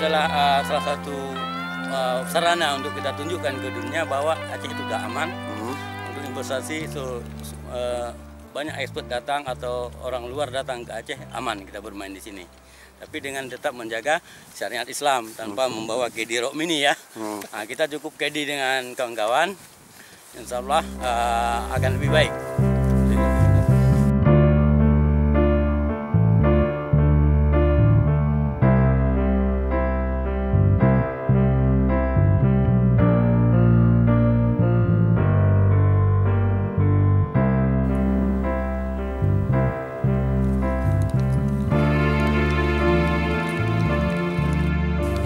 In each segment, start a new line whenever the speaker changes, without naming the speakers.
adalah salah satu sarana untuk kita tunjukkan ke dunia bahwa Aceh itu sudah aman untuk investasi. Banyak ekspert datang atau orang luar datang ke Aceh, aman kita bermain di sini. Tapi dengan tetap menjaga syariat Islam tanpa membawa kedi Rock Mini ya. Nah, kita cukup kedi dengan kawan-kawan, insya Allah akan lebih baik.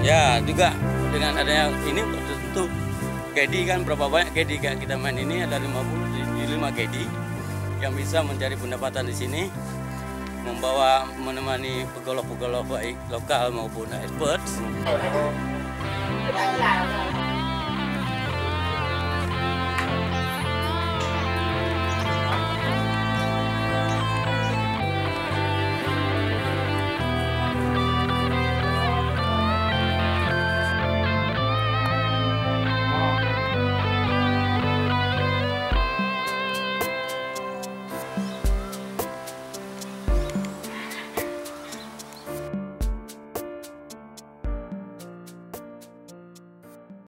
Ya, juga dengan adanya ini tentu kedi kan, berapa banyak kedi kita main ini, ada 55 kedi yang bisa mencari pendapatan di sini, menemani pegolf-pegolf baik lokal maupun ekspert.